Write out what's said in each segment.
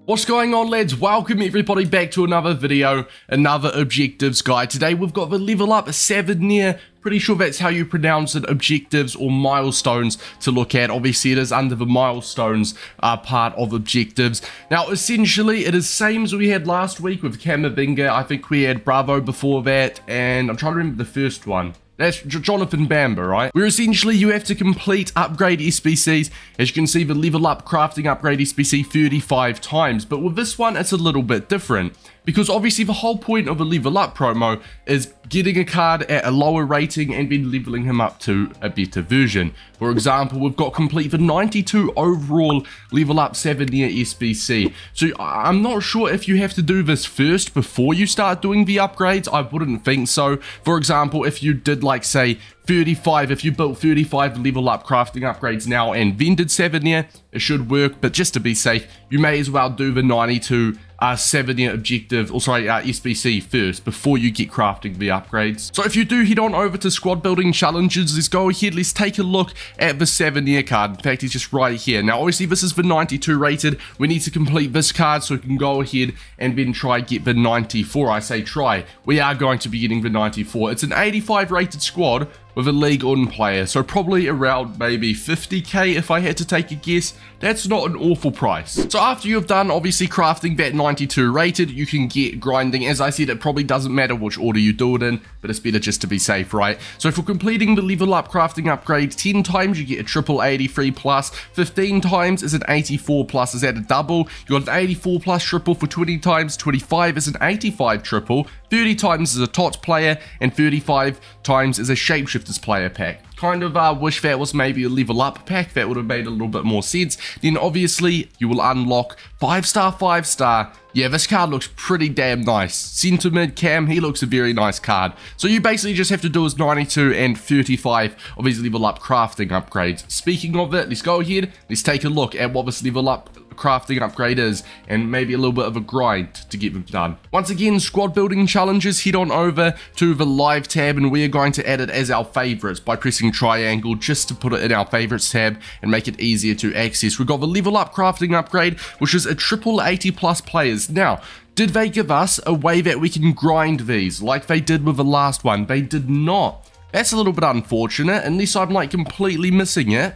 What's going on, lads? Welcome everybody back to another video, another objectives guide. Today we've got the level up Savanier, pretty sure that's how you pronounce it, objectives or milestones to look at. Obviously it is under the milestones part of objectives. Now essentially it is same as we had last week with Camavinga. I think we had Bravo before that, and I'm trying to remember the first one. That's Jonathan Bamba, right? Where essentially you have to complete upgrade SBCs. As you can see, the level up crafting upgrade SBC 35 times. But with this one, it's a little bit different. Because obviously the whole point of a level up promo is getting a card at a lower rating and then leveling him up to a better version. For example, we've got complete the 92 overall level up Savanier SBC. So I'm not sure if you have to do this first before you start doing the upgrades. I wouldn't think so. For example, if you did like say 35, if you built 35 level up crafting upgrades now and then did Savanier, it should work. But just to be safe, you may as well do the 92 Savanier objective, or sorry, SBC first before you get crafting the upgrades. So if you do head on over to squad building challenges, let's go ahead, let's take a look at the Savanier card. In fact, it's just right here. Now obviously this is the 92 rated. We need to complete this card so we can go ahead and then try get the 94. I say try. We are going to be getting the 94. It's an 85 rated squad with a League One player, so probably around maybe 50k if I had to take a guess. That's not an awful price. So after you've done obviously crafting that 92 rated, you can get grinding. As I said, it probably doesn't matter which order you do it in, but it's better just to be safe, right? So for completing the level up crafting upgrade 10 times, you get a triple 83 plus. 15 times is an 84 plus. Is that a double? You got an 84 plus triple for 20 times. 25 is an 85 triple. 30 times is a TOTS player, and 35 times is a shapeshifters player pack. Kind of wish that was maybe a level up pack. That would have made a little bit more sense. Then obviously you will unlock 5-star, 5-star. Yeah, this card looks pretty damn nice. Centre mid Cam, he looks a very nice card. So you basically just have to do his 92 and 35 of his level up crafting upgrades. Speaking of it, let's go ahead, let's take a look at what this level up crafting upgrade is, and maybe a little bit of a grind to get them done. Once again, squad building challenges, head on over to the live tab, and we are going to add it as our favorites by pressing triangle just to put it in our favorites tab and make it easier to access. We've got the level up crafting upgrade, which is a triple 80 plus players. Now, did they give us a way that we can grind these like they did with the last one? They did not. That's a little bit unfortunate, unless I'm like completely missing it.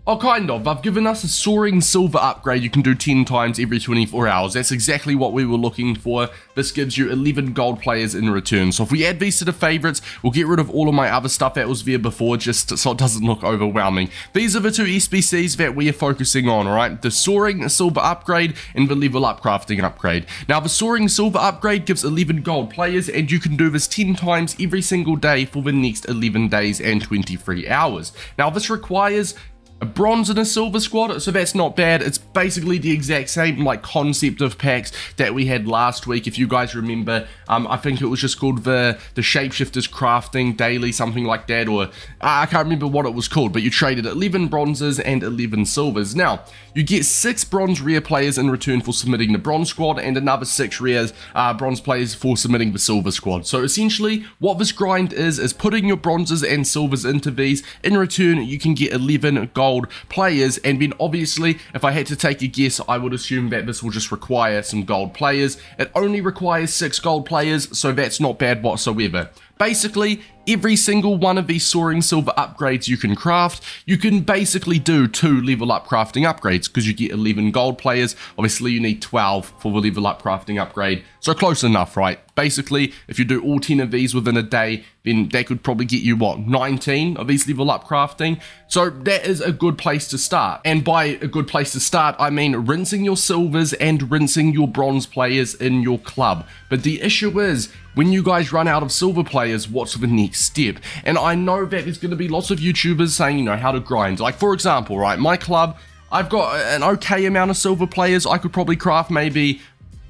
Oh, kind of. They've given us a soaring silver upgrade you can do 10 times every 24 hours. That's exactly what we were looking for. This gives you 11 gold players in return. So if we add these to the favorites, we'll get rid of all of my other stuff that was there before, just so it doesn't look overwhelming. These are the two SBCs that we are focusing on, alright? The soaring silver upgrade and the level up crafting upgrade. Now, the soaring silver upgrade gives 11 gold players, and you can do this 10 times every single day for the next 11 days and 23 hours. Now, this requires a bronze and a silver squad, so that's not bad. It's basically the exact same like concept of packs that we had last week. If you guys remember, I think it was just called the Shapeshifters Crafting Daily, something like that, or I can't remember what it was called, but you traded 11 bronzes and 11 silvers. Now, you get 6 bronze rare players in return for submitting the bronze squad, and another 6 rare bronze players for submitting the silver squad. So essentially, what this grind is putting your bronzes and silvers into these. In return, you can get 11 gold players, and then obviously if I had to take a guess, I would assume that this will just require some gold players. It only requires 6 gold players, so that's not bad whatsoever. Basically, every single one of these soaring silver upgrades you can craft, you can basically do 2 level up crafting upgrades, because you get 11 gold players. Obviously you need 12 for the level up crafting upgrade, so close enough, right? Basically, if you do all 10 of these within a day, then that could probably get you, what, 19 of these level up crafting? So that is a good place to start. And by a good place to start, I mean rinsing your silvers and rinsing your bronze players in your club. But the issue is, when you guys run out of silver players, what's the next step? And I know that there's going to be lots of YouTubers saying, you know, how to grind. Like, for example, right, my club, I've got an okay amount of silver players. I could probably craft maybe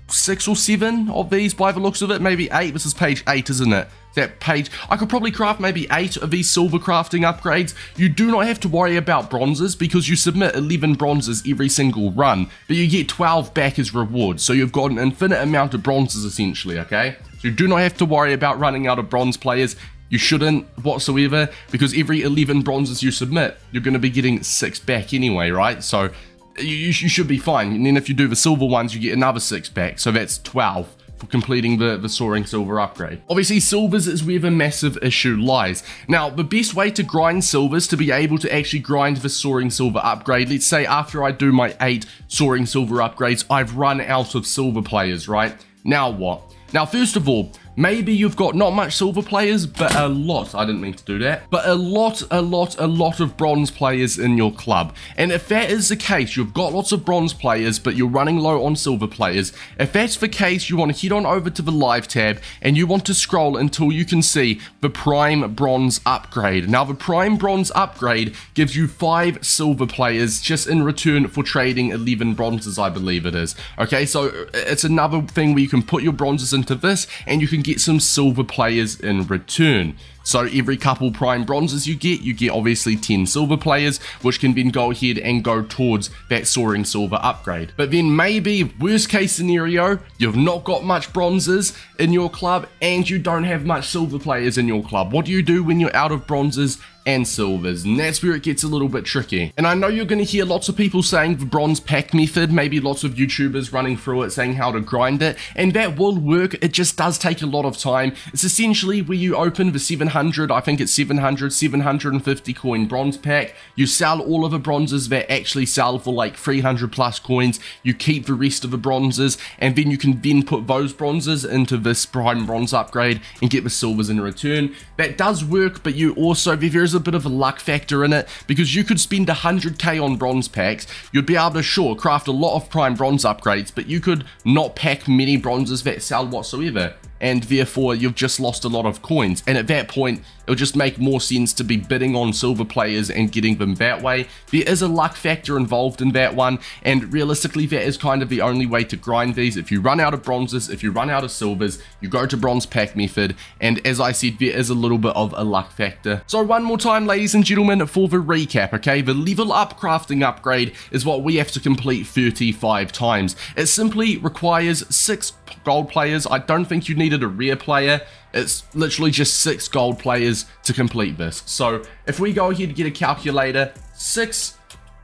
6 or 7 of these by the looks of it. Maybe 8. This is page 8, isn't it? That page, I could probably craft maybe 8 of these silver crafting upgrades. You do not have to worry about bronzes, because you submit 11 bronzes every single run, but you get 12 back as rewards. So you've got an infinite amount of bronzes essentially, okay? So you do not have to worry about running out of bronze players. You shouldn't whatsoever, because every 11 bronzes you submit, you're going to be getting 6 back anyway, right? So you should be fine. And then if you do the silver ones, you get another 6 back. So that's 12 for completing the soaring silver upgrade. Obviously, silvers is where the massive issue lies. Now, the best way to grind silvers to be able to actually grind the soaring silver upgrade, let's say after I do my 8 soaring silver upgrades, I've run out of silver players, right? Now what? Now, first of all, maybe you've got not much silver players, but a lot, I didn't mean to do that, but a lot of bronze players in your club. And if that is the case, you've got lots of bronze players, but you're running low on silver players. If that's the case, you want to head on over to the live tab and you want to scroll until you can see the prime bronze upgrade. Now, the prime bronze upgrade gives you 5 silver players just in return for trading 11 bronzes, I believe it is. Okay, so it's another thing where you can put your bronzes into this and you can get some silver players in return. So every couple prime bronzes you get obviously 10 silver players, which can then go ahead and go towards that soaring silver upgrade. But then maybe, worst case scenario, you've not got much bronzes in your club and you don't have much silver players in your club. What do you do when you're out of bronzes and silvers? And that's where it gets a little bit tricky. And I know you're going to hear lots of people saying the bronze pack method, maybe lots of YouTubers running through it saying how to grind it, and that will work. It just does take a lot of time. It's essentially where you open the 700, I think it's 750 coin bronze pack, you sell all of the bronzes that actually sell for like 300 plus coins, you keep the rest of the bronzes, and then you can then put those bronzes into this prime bronze upgrade and get the silvers in return. That does work, but you also, there's a bit of a luck factor in it, because you could spend 100k on bronze packs, you'd be able to sure craft a lot of prime bronze upgrades, but you could not pack many bronzes that sell whatsoever, and therefore you've just lost a lot of coins. And at that point, it'll just make more sense to be bidding on silver players and getting them that way. There is a luck factor involved in that one, and realistically that is kind of the only way to grind these. If you run out of bronzes, if you run out of silvers, you go to bronze pack method, and as I said, there is a little bit of a luck factor. So one more time, ladies and gentlemen, for the recap, okay, the level up crafting upgrade is what we have to complete 35 times. It simply requires 6 gold players. I don't think you needed a rare player. It's literally just 6 gold players to complete this. So if we go ahead and get a calculator, 6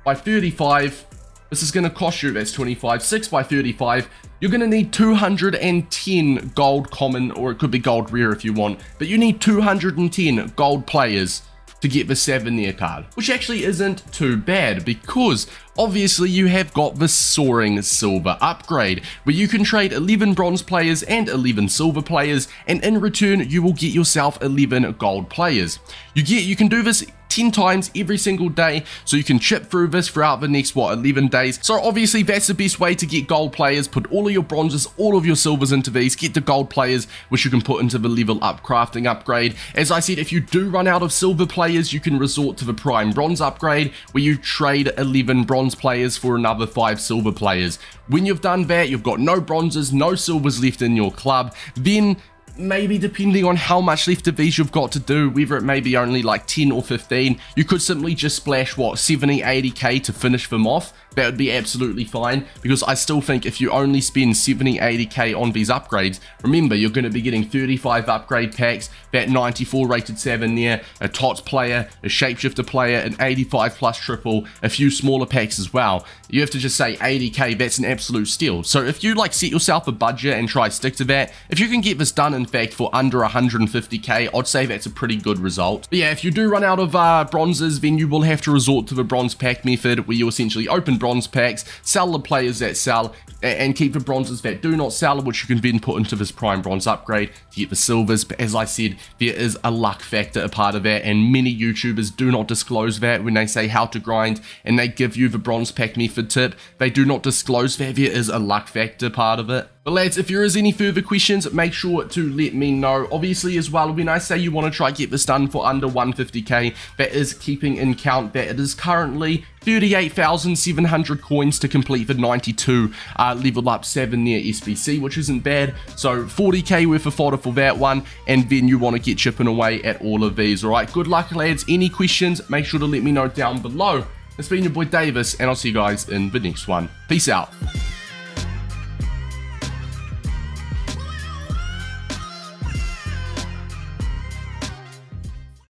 by 35, this is going to cost you, that's 25, 6 by 35, you're going to need 210 gold common, or it could be gold rare if you want, but you need 210 gold players to get the Savanier card, which actually isn't too bad, because obviously you have got the soaring silver upgrade, where you can trade 11 bronze players and 11 silver players, and in return you will get yourself 11 gold players. You can do this 10 times every single day, so you can chip through this throughout the next 11 days. So obviously that's the best way to get gold players. Put all of your bronzes, all of your silvers into these, get the gold players, which you can put into the level up crafting upgrade. As I said, if you do run out of silver players, you can resort to the prime bronze upgrade, where you trade 11 bronze players for another 5 silver players. When you've done that, you've got no bronzes, no silvers left in your club, then maybe depending on how much left of these you've got to do, whether it may be only like 10 or 15, you could simply just splash, what, 70, 80k to finish them off. That would be absolutely fine, because I still think if you only spend 70, 80k on these upgrades, remember, you're going to be getting 35 upgrade packs, that 94 rated Savanier, a TOTS player, a shapeshifter player, an 85 plus triple, a few smaller packs as well. You have to just say 80k, that's an absolute steal. So if you like set yourself a budget and try stick to that, if you can get this done in fact for under 150k, I'd say that's a pretty good result. But yeah, if you do run out of bronzes, then you will have to resort to the bronze pack method, where you essentially open bronze packs, sell the players that sell, and keep the bronzes that do not sell, which you can then put into this prime bronze upgrade to get the silvers. But as I said, there is a luck factor a part of that, and many YouTubers do not disclose that when they say how to grind and they give you the bronze pack method tip. They do not disclose that there is a luck factor part of it. But lads, if there is any further questions, make sure to let me know. Obviously as well, when I say you want to try get this done for under 150k, that is keeping in count that it is currently 38,700 coins to complete the 92 level up Savanier SBC, which isn't bad. So 40k worth of fodder for that one, and then you want to get chipping away at all of these. Alright, good luck lads. Any questions, make sure to let me know down below. It's been your boy Davis, and I'll see you guys in the next one. Peace out.